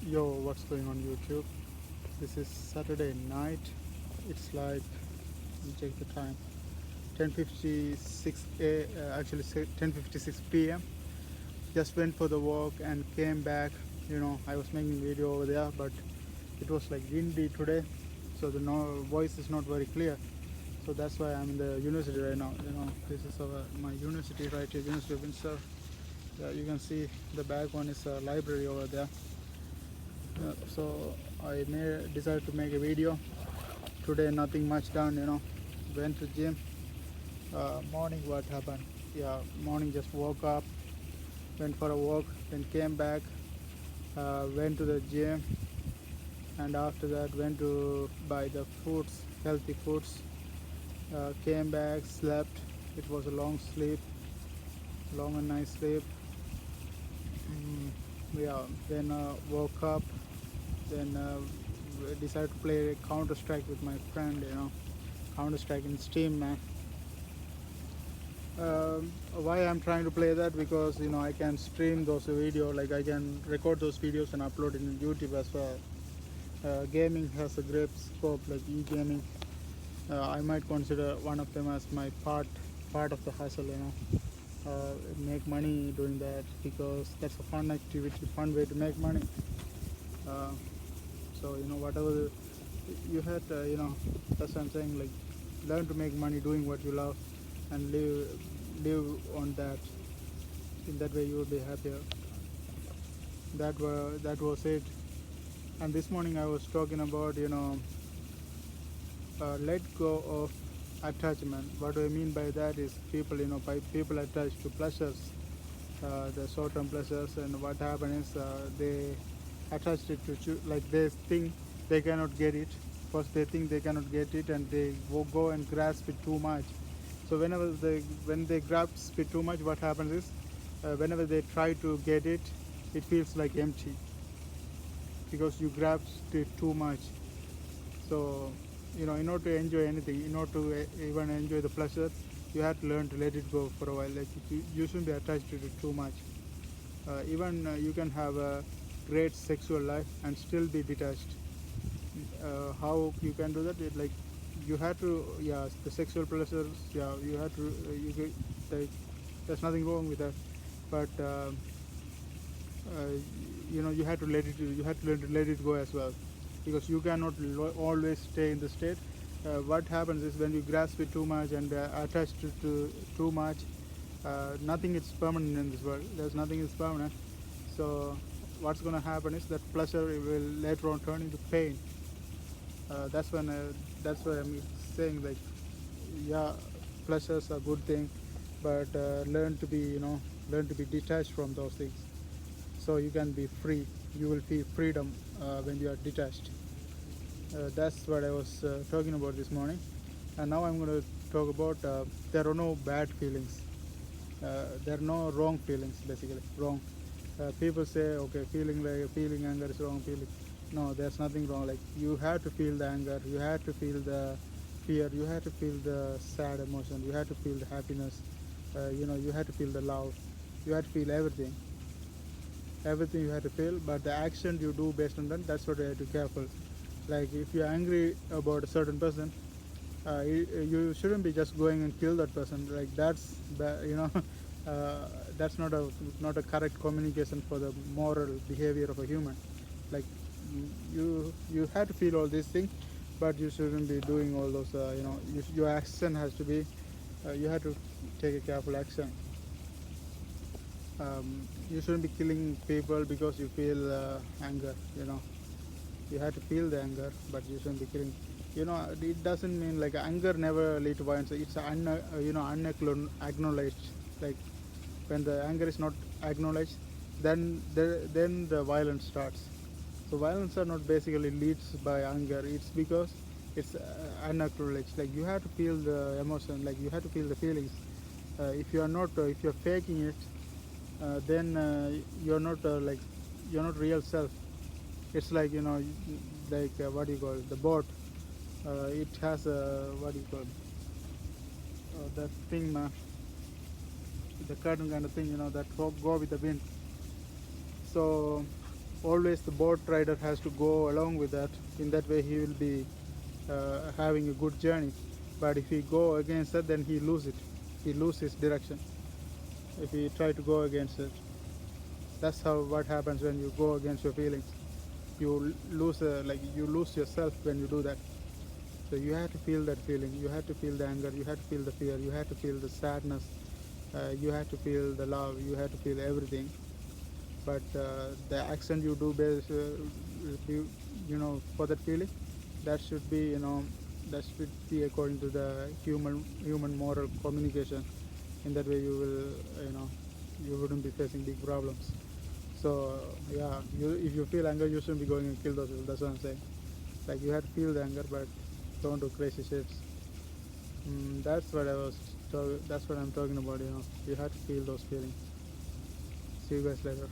Yo, what's going on YouTube? This is Saturday night. It's like, let me check the time. 10:56 actually 10:56 p.m. Just went for the walk and came back. I was making video over there, but it was like windy today, so the voice is not very clear. So that's why I'm in the university right now. This is my university right here, University of Windsor. Yeah, you can see the back one is a library over there. So I decided to make a video today. Nothing much done. Went to gym. Morning, what happened? Yeah, morning just woke up, went for a walk, then came back, went to the gym, and after that went to buy the foods, healthy foods. Came back, slept. It was a long sleep, long and nice sleep. Mm, yeah, then woke up, then decided to play Counter Strike with my friend. Counter Strike in Steam, man. Why I'm trying to play that, because I can stream those video, like I can record those videos and upload it in YouTube as well. Gaming has a great scope, like e-gaming. I might consider one of them as my part of the hustle. Make money doing that, because that's a fun activity, fun way to make money. uh, so whatever you had, that's what I'm saying, like learn to make money doing what you love and live on that. In that way you will be happier. That was it. And this morning I was talking about, let go of attachment. What do I mean by that is people, by people attached to pleasures, the short-term pleasures, and what happens is they attach it to, like they think they cannot get it. First they think they cannot get it, and they go and grasp it too much. So when they grasp it too much, what happens is, whenever they try to get it, it feels like empty, because you grasp it too much. So in order to enjoy anything, in order to even enjoy the pleasure, you have to learn to let it go for a while. Like you shouldn't be attached to it too much. Even you can have a great sexual life and still be detached. How you can do that? Like you have to, yeah, the sexual pleasures, yeah, you have to, you get, like, there's nothing wrong with that, but uh, you have to learn to let it go as well, because you cannot always stay in the state. What happens is, when you grasp it too much and attach to too much, nothing is permanent in this world. There's nothing is permanent. So what's going to happen is that pleasure will later on turn into pain. That's why I'm saying, like, yeah, pleasures are a good thing, but learn to be detached from those things, so you can be free. You will feel freedom when you are detached. That's what I was talking about this morning. And now I'm going to talk about, there are no bad feelings. There are no wrong feelings, basically. Wrong. People say, okay, feeling anger is wrong. Feeling, no, there's nothing wrong. Like, you have to feel the anger, you have to feel the fear, you have to feel the sad emotion, you have to feel the happiness. You have to feel the love. You have to feel everything you have to feel, but the action you do based on that, that's what you have to be careful. Like, if you're angry about a certain person, you shouldn't be just going and kill that person. Like, that's not a correct communication for the moral behavior of a human. Like, you have to feel all these things, but you shouldn't be doing all those. Your action has to be, you have to take a careful action. You shouldn't be killing people because you feel anger. You have to feel the anger, but you shouldn't be killing. It doesn't mean, like, anger never lead to violence. It's unacknowledged. Like, when the anger is not acknowledged, then the violence starts. So violence are not basically leads by anger. It's because it's unacknowledged. Like, you have to feel the emotion. Like, you have to feel the feelings. If you're faking it, then you're not real self. It's like, like, what do you call it, the boat. It has a, what do you call it, that thing, the curtain kind of thing, that go with the wind. So always the boat rider has to go along with that. In that way he will be having a good journey. But if he go against that, then he lose it. He lose his direction if he try to go against it. That's how what happens when you go against your feelings. You lose you lose yourself when you do that. So you have to feel that feeling. You have to feel the anger. You have to feel the fear. You have to feel the sadness. You have to feel the love. You have to feel everything. But the action you do based, for that feeling, that should be, that should be according to the human moral communication. In that way, you will, you wouldn't be facing big problems. So yeah, if you feel anger, you shouldn't be going and kill those people. That's what I'm saying. Like you have to feel the anger, but don't do crazy shits. That's what I was. That's what I'm talking about. You have to feel those feelings. See you guys later.